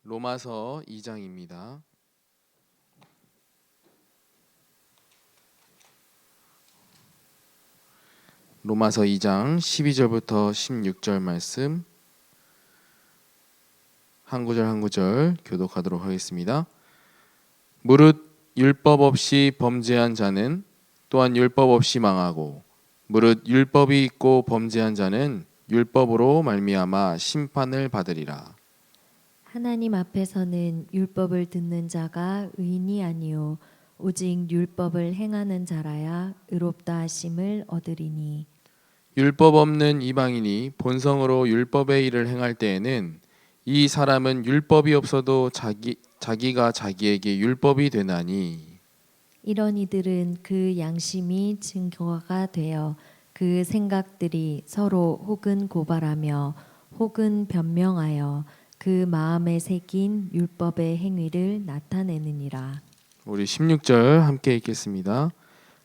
로마서 2장입니다. 로마서 2장 12절부터 16절 말씀 한 구절 한 구절 교독하도록 하겠습니다. 무릇 율법 없이 범죄한 자는 또한 율법 없이 망하고 무릇 율법이 있고 범죄한 자는 율법으로 말미암아 심판을 받으리라. 하나님 앞에서는 율법을 듣는 자가 의인이 아니요 오직 율법을 행하는 자라야 의롭다 하심을 얻으리니. 율법 없는 이방인이 본성으로 율법의 일을 행할 때에는 이 사람은 율법이 없어도 자기가 자기에게 율법이 되나니. 이런 이들은 그 양심이 증거가 되어 그 생각들이 서로 혹은 고발하며 혹은 변명하여 그 마음에 새긴 율법의 행위를 나타내느니라. 우리 16절 함께 읽겠습니다.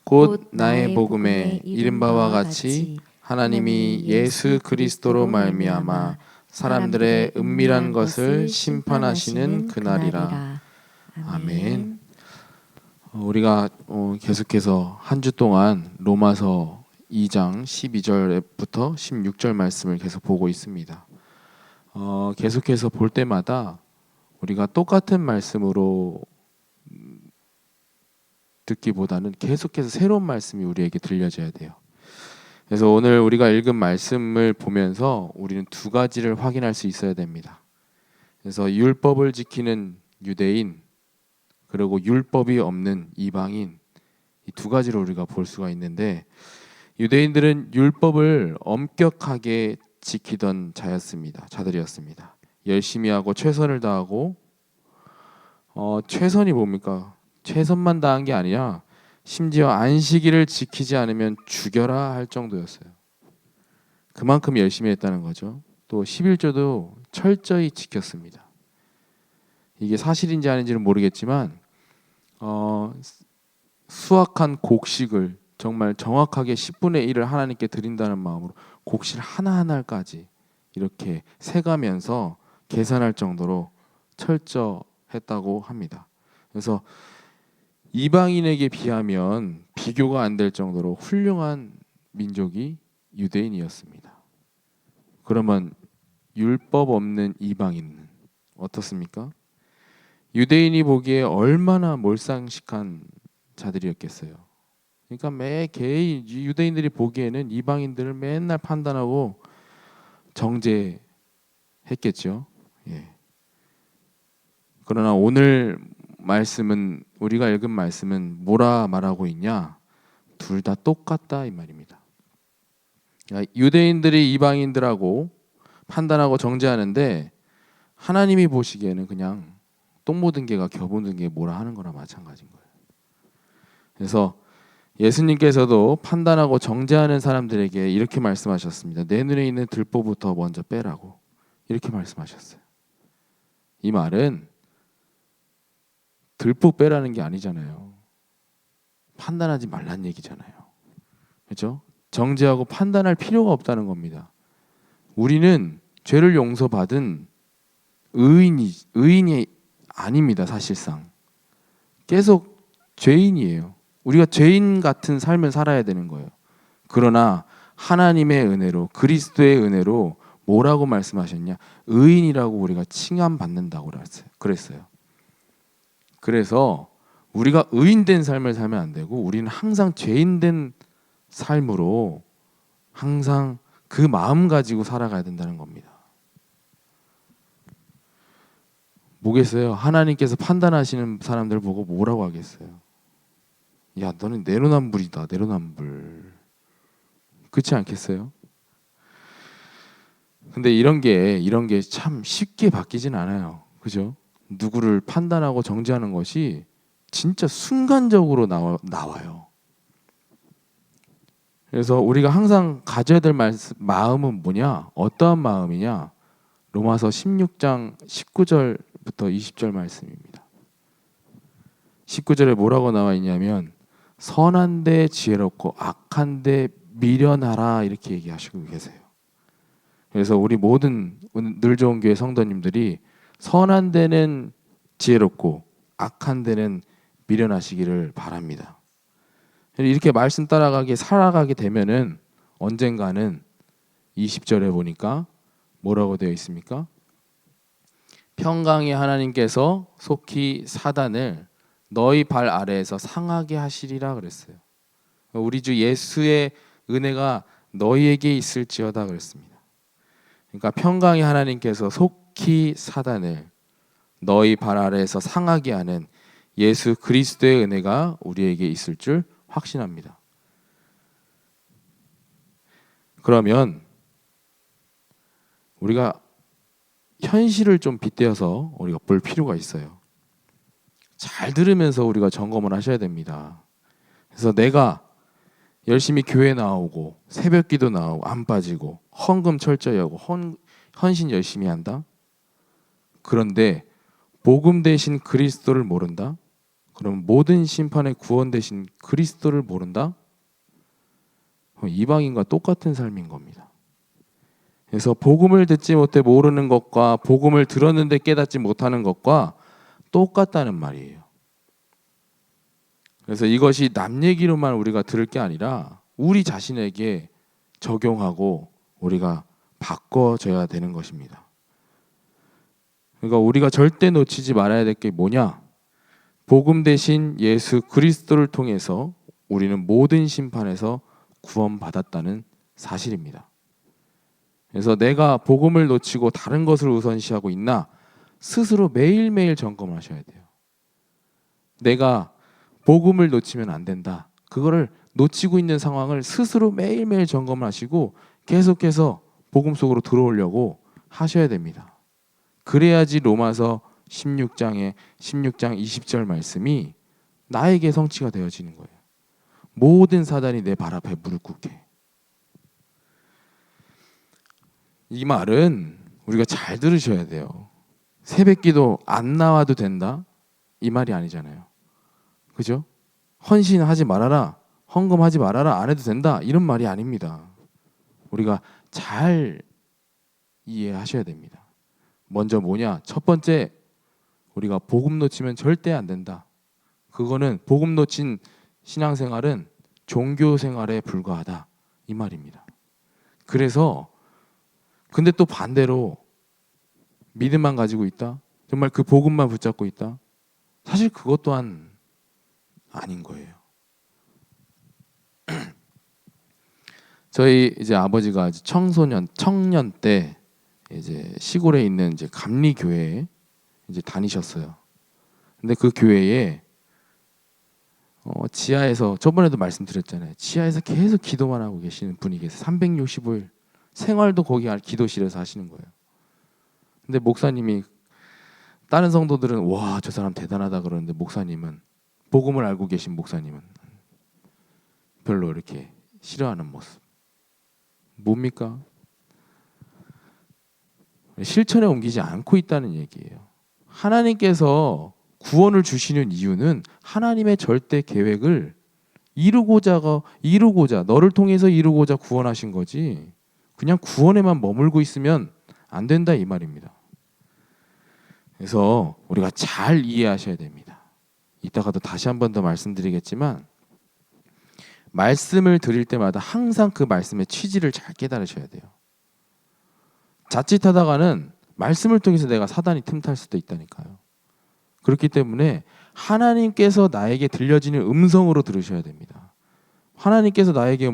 곧 나의 복음에 이른 바와 같이 하나님이 예수 그리스도로 말미암아 사람들의 은밀한 것을 심판하시는 그날이라. 아멘. 우리가 계속해서 한 주 동안 로마서 2장 12절부터 16절 말씀을 계속 보고 있습니다. 계속해서 볼 때마다 우리가 똑같은 말씀으로 듣기보다는 계속해서 새로운 말씀이 우리에게 들려져야 돼요. 그래서 오늘 우리가 읽은 말씀을 보면서 우리는 두 가지를 확인할 수 있어야 됩니다. 그래서 율법을 지키는 유대인 그리고 율법이 없는 이방인, 이 두 가지로 우리가 볼 수가 있는데, 유대인들은 율법을 엄격하게 지키던 자들이었습니다. 열심히 하고 최선을 다하고 최선이 뭡니까? 최선만 다한 게 아니라 심지어 안식일을 지키지 않으면 죽여라 할 정도였어요. 그만큼 열심히 했다는 거죠. 또 11조도 철저히 지켰습니다. 이게 사실인지 아닌지는 모르겠지만 수확한 곡식을 정말 정확하게 10분의 1을 하나님께 드린다는 마음으로 곡식 하나하나까지 이렇게 세가면서 계산할 정도로 철저했다고 합니다. 그래서 이방인에게 비하면 비교가 안 될 정도로 훌륭한 민족이 유대인이었습니다. 그러면 율법 없는 이방인은 어떻습니까? 유대인이 보기에 얼마나 몰상식한 자들이었겠어요. 그러니까 매 개인 유대인들이 보기에는 이방인들을 맨날 판단하고 정죄했겠죠. 예. 그러나 오늘 말씀은 우리가 읽은 말씀은 뭐라 말하고 있냐? 둘 다 똑같다 이 말입니다. 그러니까 유대인들이 이방인들하고 판단하고 정죄하는데 하나님이 보시기에는 그냥 똥 묻은 개가 겨 묻은 개 뭐라 하는 거나 마찬가지인 거예요. 그래서 예수님께서도 판단하고 정죄하는 사람들에게 이렇게 말씀하셨습니다. 내 눈에 있는 들보부터 먼저 빼라고 이렇게 말씀하셨어요. 이 말은 들보 빼라는 게 아니잖아요. 판단하지 말란 얘기잖아요. 그렇죠? 정죄하고 판단할 필요가 없다는 겁니다. 우리는 죄를 용서받은 의인이 아닙니다. 사실상 계속 죄인이에요. 우리가 죄인 같은 삶을 살아야 되는 거예요. 그러나 하나님의 은혜로 그리스도의 은혜로 뭐라고 말씀하셨냐? 의인이라고 우리가 칭함받는다고 그랬어요. 그래서 우리가 의인된 삶을 살면 안 되고 우리는 항상 죄인된 삶으로 항상 그 마음 가지고 살아가야 된다는 겁니다. 뭐겠어요? 하나님께서 판단하시는 사람들 보고 뭐라고 하겠어요? 야, 너는 내로남불이다. 내로남불. 그렇지 않겠어요? 근데 이런 게 참 쉽게 바뀌진 않아요. 그죠? 누구를 판단하고 정죄하는 것이 진짜 순간적으로 나와요. 그래서 우리가 항상 가져야 될 마음은 뭐냐? 어떠한 마음이냐? 로마서 16장 19절부터 20절 말씀입니다. 19절에 뭐라고 나와 있냐면 선한데 지혜롭고 악한데 미련하라 이렇게 얘기하시고 계세요. 그래서 우리 모든 늘 좋은 교회 성도님들이 선한 데는 지혜롭고 악한 데는 미련하시기를 바랍니다. 이렇게 말씀 따라가게 살아가게 되면은 언젠가는 20절에 보니까 뭐라고 되어 있습니까? 평강의 하나님께서 속히 사단을 너희 발 아래에서 상하게 하시리라 그랬어요. 우리 주 예수의 은혜가 너희에게 있을지어다 그랬습니다. 그러니까 평강의 하나님께서 속히 사단을 너희 발 아래에서 상하게 하는 예수 그리스도의 은혜가 우리에게 있을 줄 확신합니다. 그러면 우리가 현실을 좀 빗대어서 우리가 볼 필요가 있어요. 잘 들으면서 우리가 점검을 하셔야 됩니다. 그래서 내가 열심히 교회 나오고 새벽기도 나오고 안 빠지고 헌금 철저히 하고 헌신 열심히 한다. 그런데 복음 대신 그리스도를 모른다. 그럼 모든 심판의 구원 대신 그리스도를 모른다. 이방인과 똑같은 삶인 겁니다. 그래서 복음을 듣지 못해 모르는 것과 복음을 들었는데 깨닫지 못하는 것과 똑같다는 말이에요. 그래서 이것이 남 얘기로만 우리가 들을 게 아니라 우리 자신에게 적용하고 우리가 바꿔줘야 되는 것입니다. 그러니까 우리가 절대 놓치지 말아야 될 게 뭐냐? 복음 대신 예수 그리스도를 통해서 우리는 모든 심판에서 구원받았다는 사실입니다. 그래서 내가 복음을 놓치고 다른 것을 우선시하고 있나 스스로 매일매일 점검하셔야 돼요. 내가 복음을 놓치면 안 된다. 그거를 놓치고 있는 상황을 스스로 매일매일 점검하시고 계속해서 복음 속으로 들어오려고 하셔야 됩니다. 그래야지 로마서 16장 20절 말씀이 나에게 성취가 되어지는 거예요. 모든 사단이 내 발 앞에 무릎 꿇게. 이 말은 우리가 잘 들으셔야 돼요. 새벽기도 안 나와도 된다? 이 말이 아니잖아요. 그죠? 헌신하지 말아라, 헌금하지 말아라, 안 해도 된다, 이런 말이 아닙니다. 우리가 잘 이해하셔야 됩니다. 먼저 뭐냐? 첫 번째, 우리가 복음 놓치면 절대 안 된다. 그거는 복음 놓친 신앙생활은 종교생활에 불과하다, 이 말입니다. 그래서 근데 또 반대로 믿음만 가지고 있다? 정말 그 복음만 붙잡고 있다? 사실 그것 또한 아닌 거예요. 저희 이제 아버지가 청년 때 이제 시골에 있는 이제 감리 교회에 이제 다니셨어요. 근데 그 교회에 지하에서 저번에도 말씀드렸잖아요. 지하에서 계속 기도만 하고 계시는 분이 계세요. 365일 생활도 거기 기도실에서 하시는 거예요. 근데 목사님이 다른 성도들은 와, 저 사람 대단하다 그러는데 목사님은 복음을 알고 계신 목사님은 별로 이렇게 싫어하는 모습. 뭡니까? 실천에 옮기지 않고 있다는 얘기예요. 하나님께서 구원을 주시는 이유는 하나님의 절대 계획을 이루고자 너를 통해서 이루고자 구원하신 거지. 그냥 구원에만 머물고 있으면 안 된다, 이 말입니다. 그래서 우리가 잘 이해하셔야 됩니다. 이따가도 다시 한 번 더 말씀드리겠지만 말씀을 드릴 때마다 항상 그 말씀의 취지를 잘 깨달으셔야 돼요. 자칫하다가는 말씀을 통해서 내가 사단이 틈탈 수도 있다니까요. 그렇기 때문에 하나님께서 나에게 들려지는 음성으로 들으셔야 됩니다. 하나님께서 나에게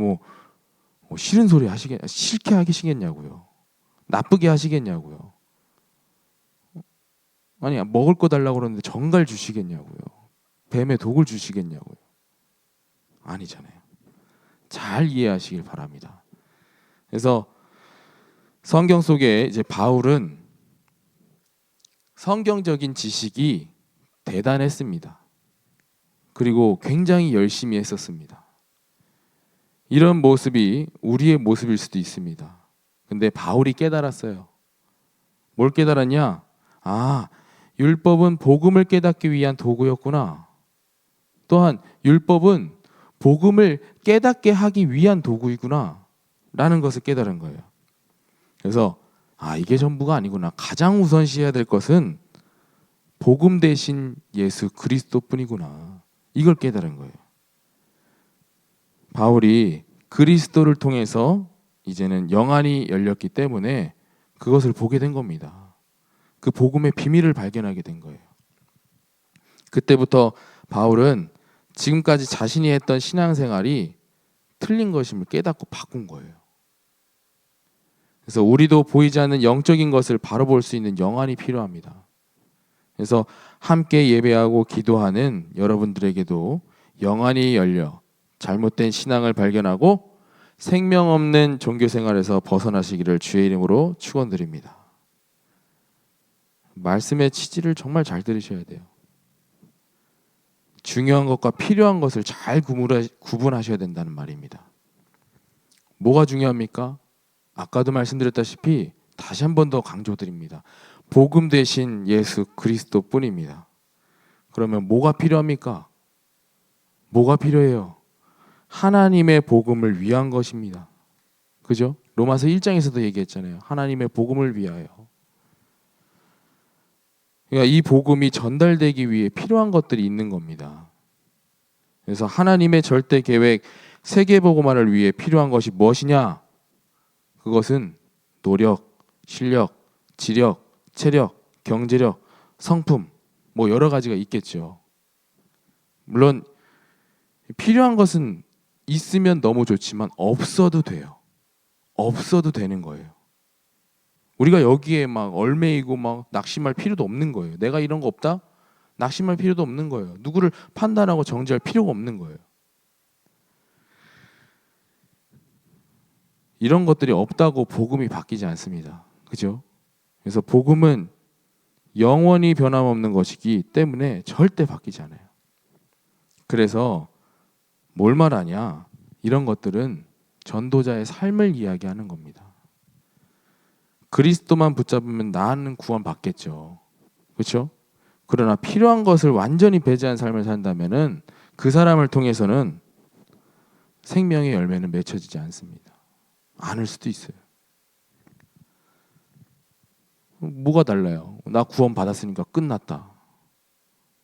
싫은 소리 싫게 하시겠냐고요. 나쁘게 하시겠냐고요. 아니, 먹을 거 달라고 그러는데 정갈 주시겠냐고요. 뱀의 독을 주시겠냐고요. 아니잖아요. 잘 이해하시길 바랍니다. 그래서 성경 속에 이제 바울은 성경적인 지식이 대단했습니다. 그리고 굉장히 열심히 했었습니다. 이런 모습이 우리의 모습일 수도 있습니다. 근데 바울이 깨달았어요. 뭘 깨달았냐? 율법은 복음을 깨닫기 위한 도구였구나. 또한 율법은 복음을 깨닫게 하기 위한 도구이구나 라는 것을 깨달은 거예요. 그래서 이게 전부가 아니구나. 가장 우선시해야 될 것은 복음 대신 예수 그리스도뿐이구나. 이걸 깨달은 거예요. 바울이 그리스도를 통해서 이제는 영안이 열렸기 때문에 그것을 보게 된 겁니다. 그 복음의 비밀을 발견하게 된 거예요. 그때부터 바울은 지금까지 자신이 했던 신앙생활이 틀린 것임을 깨닫고 바꾼 거예요. 그래서 우리도 보이지 않는 영적인 것을 바로 볼 수 있는 영안이 필요합니다. 그래서 함께 예배하고 기도하는 여러분들에게도 영안이 열려 잘못된 신앙을 발견하고 생명 없는 종교 생활에서 벗어나시기를 주의 이름으로 축원드립니다. 말씀의 취지를 정말 잘 들으셔야 돼요. 중요한 것과 필요한 것을 잘 구분하셔야 된다는 말입니다. 뭐가 중요합니까? 아까도 말씀드렸다시피 다시 한 번 더 강조드립니다. 복음 대신 예수 그리스도뿐입니다. 그러면 뭐가 필요합니까? 뭐가 필요해요? 하나님의 복음을 위한 것입니다. 그죠? 로마서 1장에서도 얘기했잖아요. 하나님의 복음을 위하여. 그러니까 이 복음이 전달되기 위해 필요한 것들이 있는 겁니다. 그래서 하나님의 절대 계획 세계 복음화를 위해 필요한 것이 무엇이냐? 그것은 노력, 실력, 지력, 체력, 경제력, 성품 뭐 여러 가지가 있겠죠. 물론 필요한 것은 있으면 너무 좋지만 없어도 돼요. 없어도 되는 거예요. 우리가 여기에 막 얼매이고 막 낙심할 필요도 없는 거예요. 내가 이런 거 없다? 낙심할 필요도 없는 거예요. 누구를 판단하고 정죄할 필요가 없는 거예요. 이런 것들이 없다고 복음이 바뀌지 않습니다. 그죠? 그래서 복음은 영원히 변함없는 것이기 때문에 절대 바뀌지 않아요. 그래서 뭘 말하냐? 이런 것들은 전도자의 삶을 이야기하는 겁니다. 그리스도만 붙잡으면 나는 구원받겠죠. 그렇죠? 그러나 필요한 것을 완전히 배제한 삶을 산다면은 그 사람을 통해서는 생명의 열매는 맺혀지지 않습니다. 않을 수도 있어요. 뭐가 달라요? 나 구원 받았으니까 끝났다.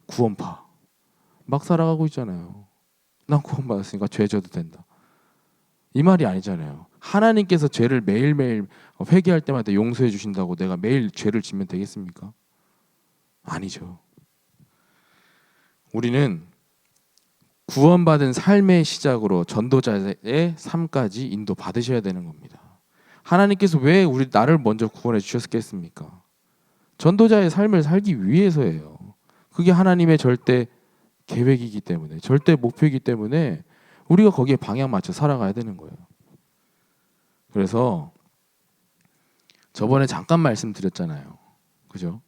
구원파. 막 살아가고 있잖아요. 난 구원 받았으니까 죄 져도 된다. 이 말이 아니잖아요. 하나님께서 죄를 매일매일 회개할 때마다 용서해 주신다고 내가 매일 죄를 지면 되겠습니까? 아니죠. 우리는 구원받은 삶의 시작으로 전도자의 삶까지 인도 받으셔야 되는 겁니다. 하나님께서 왜 나를 먼저 구원해 주셨겠습니까? 전도자의 삶을 살기 위해서예요. 그게 하나님의 절대 계획이기 때문에, 절대 목표이기 때문에 우리가 거기에 방향 맞춰 살아가야 되는 거예요. 그래서 저번에 잠깐 말씀드렸잖아요. 그죠?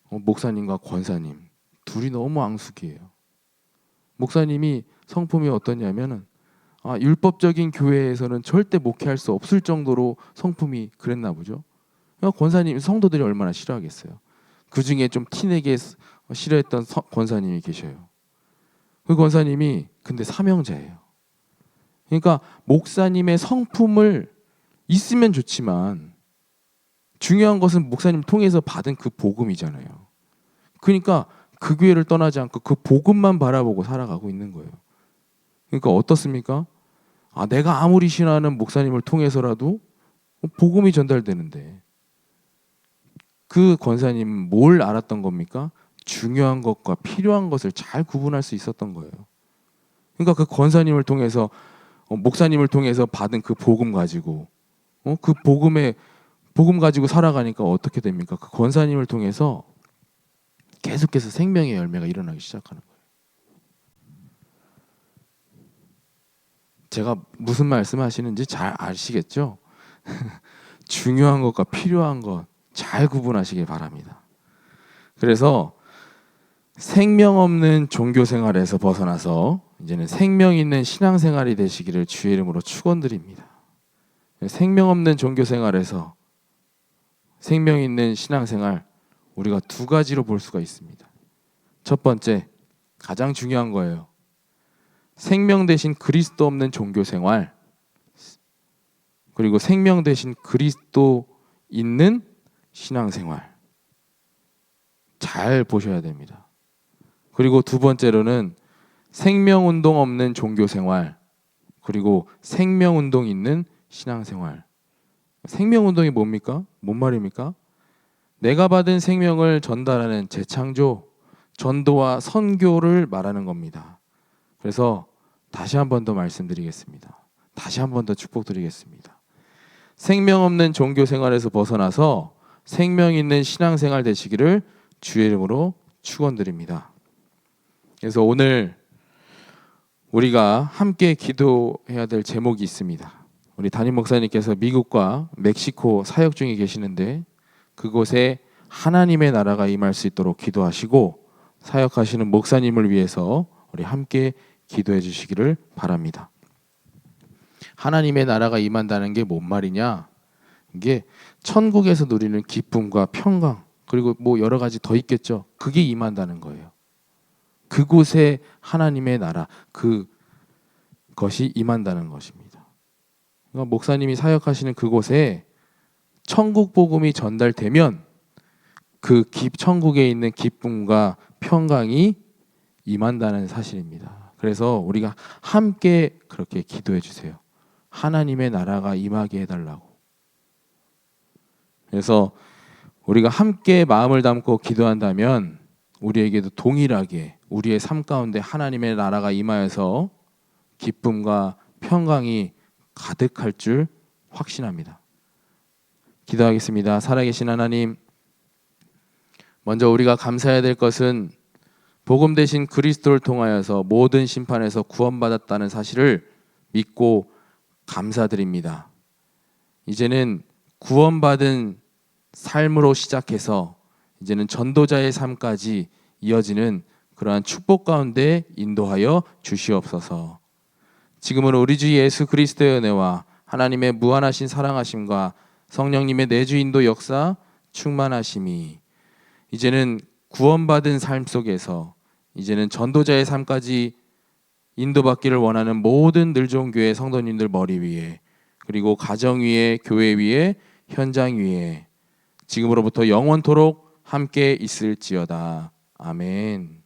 목사님과 권사님 둘이 너무 앙숙이에요. 목사님이 성품이 어떠냐면은 율법적인 교회에서는 절대 목회할 수 없을 정도로 성품이 그랬나 보죠. 권사님, 성도들이 얼마나 싫어하겠어요. 그 중에 좀 티내게 싫어했던 권사님이 계셔요. 그 권사님이 근데 사명자예요. 그러니까 목사님의 성품을 있으면 좋지만 중요한 것은 목사님 통해서 받은 그 복음이잖아요. 그러니까 그 교회를 떠나지 않고 그 복음만 바라보고 살아가고 있는 거예요. 그러니까 어떻습니까? 내가 아무리 신뢰하는 목사님을 통해서라도 복음이 전달되는데 그 권사님은 뭘 알았던 겁니까? 중요한 것과 필요한 것을 잘 구분할 수 있었던 거예요. 그러니까 그 권사님을 통해서 목사님을 통해서 받은 그 복음 가지고 그 복음 가지고 살아가니까 어떻게 됩니까? 그 권사님을 통해서 계속해서 생명의 열매가 일어나기 시작하는 거예요. 제가 무슨 말씀하시는지 잘 아시겠죠? 중요한 것과 필요한 것 잘 구분하시길 바랍니다. 그래서 생명 없는 종교 생활에서 벗어나서 이제는 생명 있는 신앙 생활이 되시기를 주의 이름으로 축원드립니다. 생명 없는 종교 생활에서 생명 있는 신앙 생활 우리가 두 가지로 볼 수가 있습니다. 첫 번째, 가장 중요한 거예요. 생명 대신 그리스도 없는 종교 생활, 그리고 생명 대신 그리스도 있는 신앙생활 잘 보셔야 됩니다. 그리고 두 번째로는 생명운동 없는 종교생활, 그리고 생명운동 있는 신앙생활. 생명운동이 뭡니까? 뭔 말입니까? 내가 받은 생명을 전달하는 재창조, 전도와 선교를 말하는 겁니다. 그래서 다시 한 번 더 말씀드리겠습니다. 다시 한 번 더 축복드리겠습니다. 생명 없는 종교 생활에서 벗어나서 생명 있는 신앙생활 되시기를 주의 이름으로 축원드립니다. 그래서 오늘 우리가 함께 기도해야 될 제목이 있습니다. 우리 담임 목사님께서 미국과 멕시코 사역 중에 계시는데 그곳에 하나님의 나라가 임할 수 있도록 기도하시고 사역하시는 목사님을 위해서 우리 함께 기도해 주시기를 바랍니다. 하나님의 나라가 임한다는 게 뭔 말이냐? 이게 천국에서 누리는 기쁨과 평강, 그리고 뭐 여러 가지 더 있겠죠. 그게 임한다는 거예요. 그곳에 하나님의 나라, 그것이 임한다는 것입니다. 그러니까 목사님이 사역하시는 그곳에 천국 복음이 전달되면 천국에 있는 기쁨과 평강이 임한다는 사실입니다. 그래서 우리가 함께 그렇게 기도해 주세요. 하나님의 나라가 임하게 해달라고. 그래서 우리가 함께 마음을 담고 기도한다면 우리에게도 동일하게 우리의 삶 가운데 하나님의 나라가 임하여서 기쁨과 평강이 가득할 줄 확신합니다. 기도하겠습니다. 살아계신 하나님, 먼저 우리가 감사해야 될 것은 복음 대신 그리스도를 통하여서 모든 심판에서 구원받았다는 사실을 믿고 감사드립니다. 이제는 구원받은 삶으로 시작해서 이제는 전도자의 삶까지 이어지는 그러한 축복 가운데 인도하여 주시옵소서. 지금은 우리 주 예수 그리스도의 은혜와 하나님의 무한하신 사랑하심과 성령님의 내주 인도 역사 충만하심이 이제는 구원받은 삶 속에서 이제는 전도자의 삶까지 인도받기를 원하는 모든 늘종교회 성도님들 머리 위에, 그리고 가정 위에, 교회 위에, 현장 위에 지금으로부터 영원토록 함께 있을지어다. 아멘.